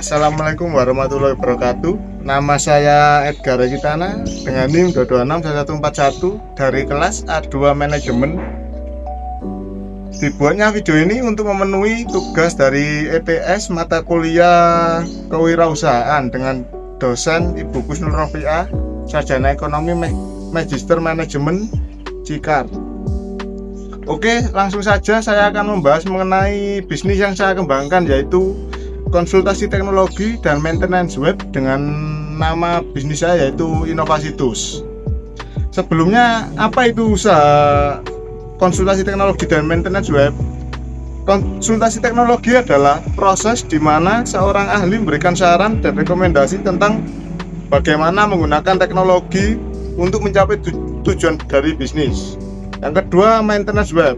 Assalamualaikum warahmatullahi wabarakatuh. Nama saya Edgar Rekitana dengan NIM 2261141 dari kelas A2 Manajemen. Dibuatnya video ini untuk memenuhi tugas dari EPS mata kuliah kewirausahaan dengan dosen Ibu Kusnul Rofiah, sarjana ekonomi Magister Manajemen Cikar. Oke, langsung saja saya akan membahas mengenai bisnis yang saya kembangkan, yaitu konsultasi teknologi dan maintenance web dengan nama bisnis saya yaitu Inovasi Tools. Sebelumnya, apa itu usaha konsultasi teknologi dan maintenance web? Konsultasi teknologi adalah proses di mana seorang ahli memberikan saran dan rekomendasi tentang bagaimana menggunakan teknologi untuk mencapai tujuan dari bisnis. Yang kedua, maintenance web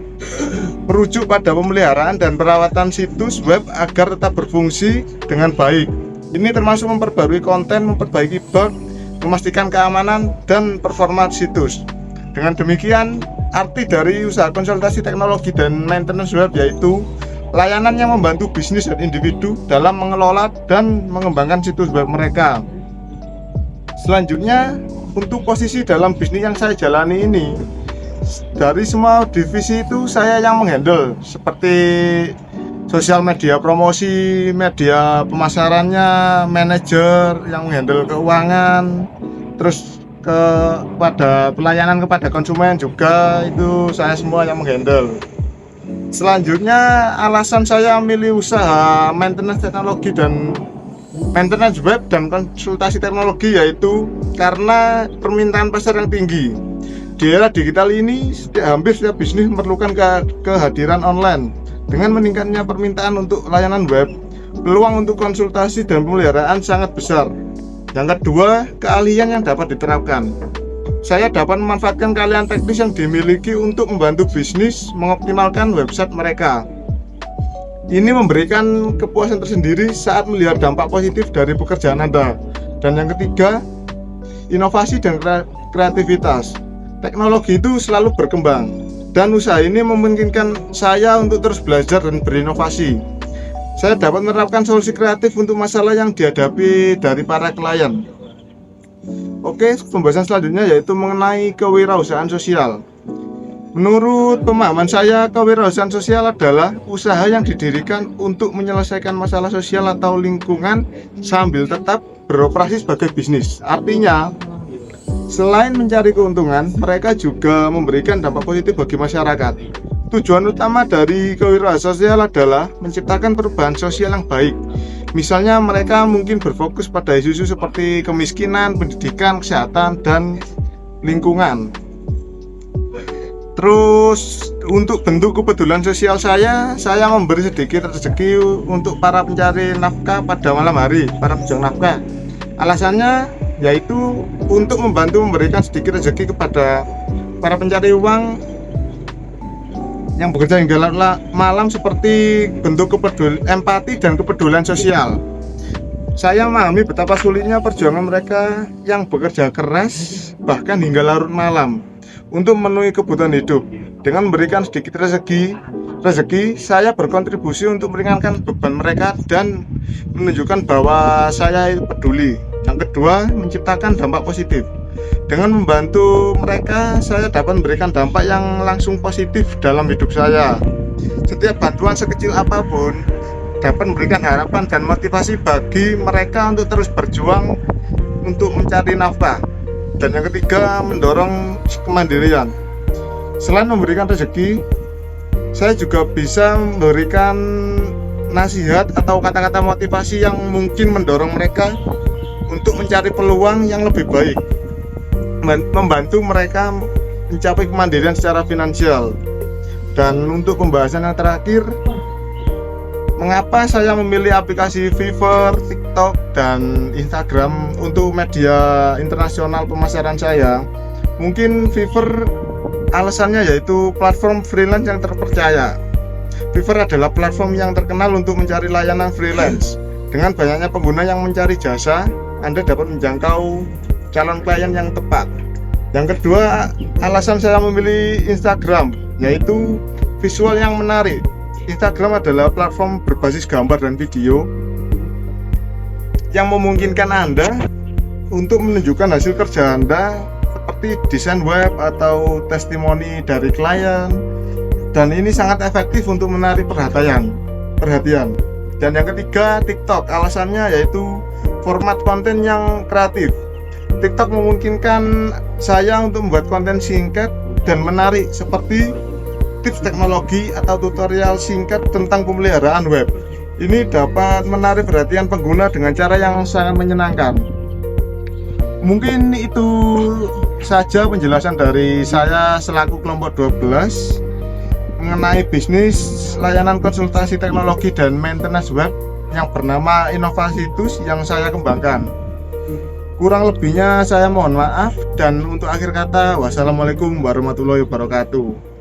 merujuk pada pemeliharaan dan perawatan situs web agar tetap berfungsi dengan baik. Ini termasuk memperbarui konten, memperbaiki bug, memastikan keamanan dan performa situs. Dengan demikian, arti dari usaha konsultasi teknologi dan maintenance web yaitu layanan yang membantu bisnis dan individu dalam mengelola dan mengembangkan situs web mereka. Selanjutnya, untuk posisi dalam bisnis yang saya jalani ini, dari semua divisi itu saya yang menghandle, seperti sosial media promosi, media pemasarannya, manajer yang menghandle keuangan, terus kepada pelayanan kepada konsumen juga itu saya semua yang menghandle. Selanjutnya, alasan saya memilih usaha maintenance teknologi dan maintenance web dan konsultasi teknologi yaitu karena permintaan pasar yang tinggi. Di era digital ini, hampir setiap bisnis memerlukan kehadiran online. Dengan meningkatnya permintaan untuk layanan web, peluang untuk konsultasi dan pemeliharaan sangat besar. Yang kedua, keahlian yang dapat diterapkan. Saya dapat memanfaatkan keahlian teknis yang dimiliki untuk membantu bisnis mengoptimalkan website mereka. Ini memberikan kepuasan tersendiri saat melihat dampak positif dari pekerjaan Anda. Dan yang ketiga, inovasi dan kreativitas. Teknologi itu selalu berkembang, dan usaha ini memungkinkan saya untuk terus belajar dan berinovasi. Saya dapat menerapkan solusi kreatif untuk masalah yang dihadapi dari para klien. Oke, pembahasan selanjutnya yaitu mengenai kewirausahaan sosial. Menurut pemahaman saya, kewirausahaan sosial adalah usaha yang didirikan untuk menyelesaikan masalah sosial atau lingkungan sambil tetap beroperasi sebagai bisnis. Artinya, selain mencari keuntungan, mereka juga memberikan dampak positif bagi masyarakat. Tujuan utama dari kewirausahaan sosial adalah menciptakan perubahan sosial yang baik. Misalnya, mereka mungkin berfokus pada isu-isu seperti kemiskinan, pendidikan, kesehatan, dan lingkungan. Terus, untuk bentuk kepedulian sosial saya memberi sedikit rezeki untuk para pencari nafkah pada malam hari, para pejuang nafkah. Alasannya yaitu untuk membantu memberikan sedikit rezeki kepada para pencari uang yang bekerja hingga malam, seperti bentuk empati dan kepedulian sosial. Saya memahami betapa sulitnya perjuangan mereka yang bekerja keras bahkan hingga larut malam untuk memenuhi kebutuhan hidup. Dengan memberikan sedikit rezeki, saya berkontribusi untuk meringankan beban mereka dan menunjukkan bahwa saya peduli. Yang kedua, menciptakan dampak positif. Dengan membantu mereka, saya dapat memberikan dampak yang langsung positif dalam hidup saya. Setiap bantuan sekecil apapun dapat memberikan harapan dan motivasi bagi mereka untuk terus berjuang untuk mencari nafkah. Dan yang ketiga, mendorong kemandirian. Selain memberikan rezeki, saya juga bisa memberikan nasihat atau kata-kata motivasi yang mungkin mendorong mereka untuk mencari peluang yang lebih baik, membantu mereka mencapai kemandirian secara finansial. Dan untuk pembahasan yang terakhir, mengapa saya memilih aplikasi Fiverr, TikTok, dan Instagram untuk media internasional pemasaran saya? Mungkin Fiverr alasannya yaitu platform freelance yang terpercaya. Fiverr adalah platform yang terkenal untuk mencari layanan freelance. Dengan banyaknya pengguna yang mencari jasa, Anda dapat menjangkau calon klien yang tepat. Yang kedua, alasan saya memilih Instagram yaitu visual yang menarik. Instagram adalah platform berbasis gambar dan video yang memungkinkan Anda untuk menunjukkan hasil kerja Anda seperti desain web atau testimoni dari klien, dan ini sangat efektif untuk menarik perhatian. Dan yang ketiga, TikTok. Alasannya yaitu format konten yang kreatif. TikTok memungkinkan saya untuk membuat konten singkat dan menarik seperti tips teknologi atau tutorial singkat tentang pemeliharaan web. Ini dapat menarik perhatian pengguna dengan cara yang sangat menyenangkan. Mungkin itu saja penjelasan dari saya selaku kelompok 12 mengenai bisnis layanan konsultasi teknologi dan maintenance web yang bernama Innovasitus yang saya kembangkan. Kurang lebihnya saya mohon maaf, dan untuk akhir kata, wassalamualaikum warahmatullahi wabarakatuh.